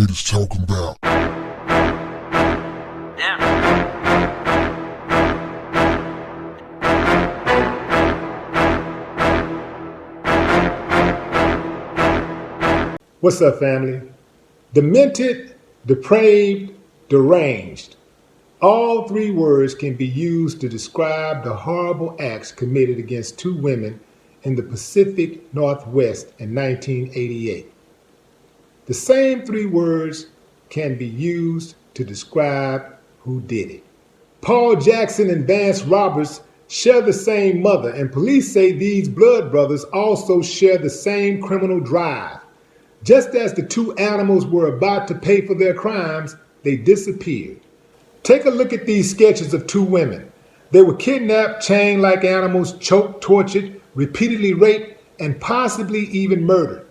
haters talking about. What's up, family? Demented, depraved, deranged. All three words can be used to describe the horrible acts committed against two women in the Pacific Northwest in 1988. The same three words can be used to describe who did it. Paul Jackson and Vance Roberts share the same mother, and police say these blood brothers also share the same criminal drive. Just as the two animals were about to pay for their crimes, they disappeared. Take a look at these sketches of two women. They were kidnapped, chained like animals, choked, tortured, repeatedly raped, and possibly even murdered.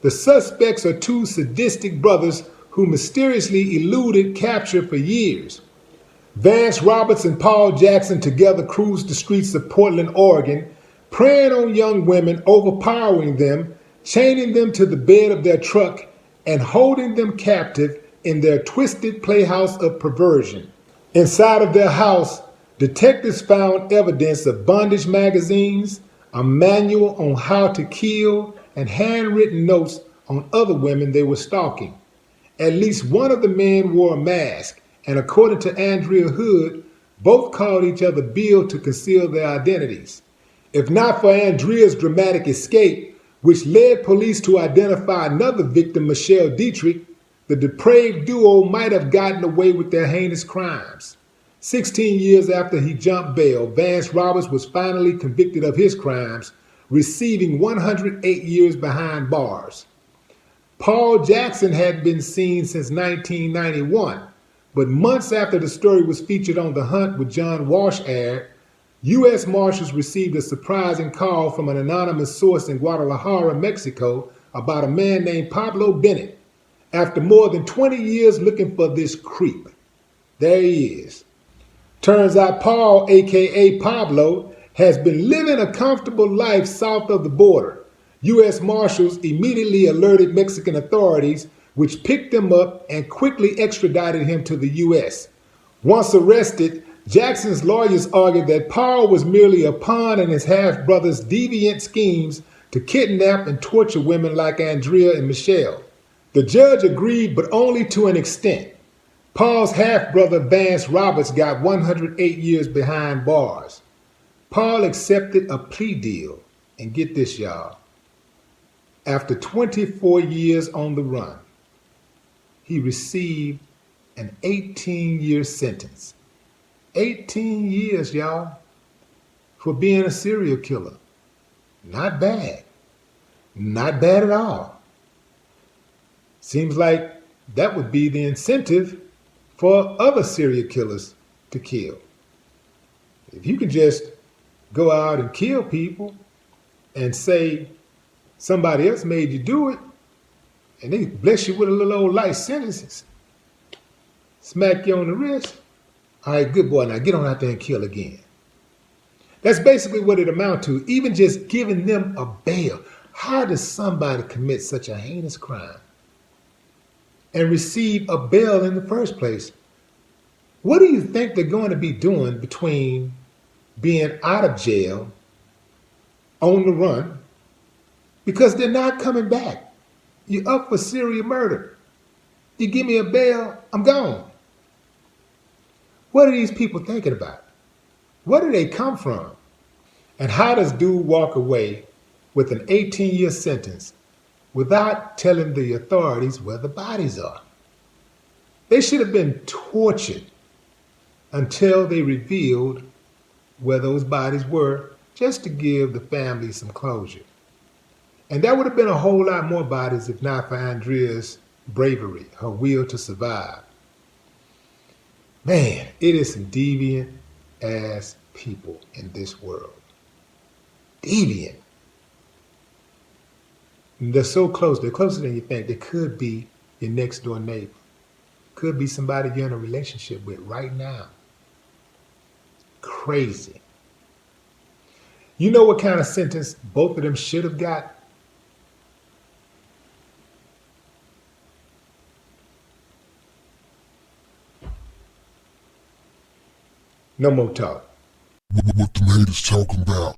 The suspects are two sadistic brothers who mysteriously eluded capture for years. Vance Roberts and Paul Jackson together cruised the streets of Portland, Oregon, preying on young women, overpowering them, chaining them to the bed of their truck, and holding them captive in their twisted playhouse of perversion. Inside of their house, detectives found evidence of bondage magazines, a manual on how to kill, and handwritten notes on other women they were stalking. At least one of the men wore a mask, and according to Andrea Hood, both called each other Bill to conceal their identities. If not for Andrea's dramatic escape, which led police to identify another victim, Michelle Dietrich, the depraved duo might have gotten away with their heinous crimes. 16 years after he jumped bail, Vance Roberts was finally convicted of his crimes, receiving 108 years behind bars. Paul Jackson had been seen since 1991, but months after the story was featured on The Hunt with John Walsh aired, U.S. Marshals received a surprising call from an anonymous source in Guadalajara, Mexico, about a man named Pablo Bennett. After more than 20 years looking for this creep, there he is. Turns out Paul, aka Pablo, has been living a comfortable life south of the border. U.S. Marshals immediately alerted Mexican authorities, which picked him up and quickly extradited him to the U.S. Once arrested, Jackson's lawyers argued that Paul was merely a pawn in his half-brother's deviant schemes to kidnap and torture women like Andrea and Michelle. The judge agreed, but only to an extent. Paul's half-brother Vance Roberts got 108 years behind bars. Paul accepted a plea deal, and get this, y'all. After 24 years on the run, he received an 18-year sentence. 18 years, y'all, for being a serial killer. Not bad. Not bad at all. Seems like that would be the incentive for other serial killers to kill. If you can just go out and kill people and say somebody else made you do it, and they bless you with a little old life sentence, smack you on the wrist, all right, good boy, now get on out there and kill again. That's basically what it amounts to, even just giving them a bail. How does somebody commit such a heinous crime and receive a bail in the first place? What do you think they're going to be doing between being out of jail, on the run, because they're not coming back? You're up for serial murder. You give me a bail, I'm gone. What are these people thinking about? Where do they come from? And how does dude walk away with an 18-year sentence without telling the authorities where the bodies are? They should have been tortured until they revealed where those bodies were, just to give the family some closure. And that would have been a whole lot more bodies if not for Andrea's bravery, her will to survive. Man, it is some deviant ass people in this world. Deviant. And they're so close. They're closer than you think. They could be your next door neighbor. Could be somebody you're in a relationship with right now. Crazy. You know what kind of sentence both of them should have got? No more talk. What them haters talking about?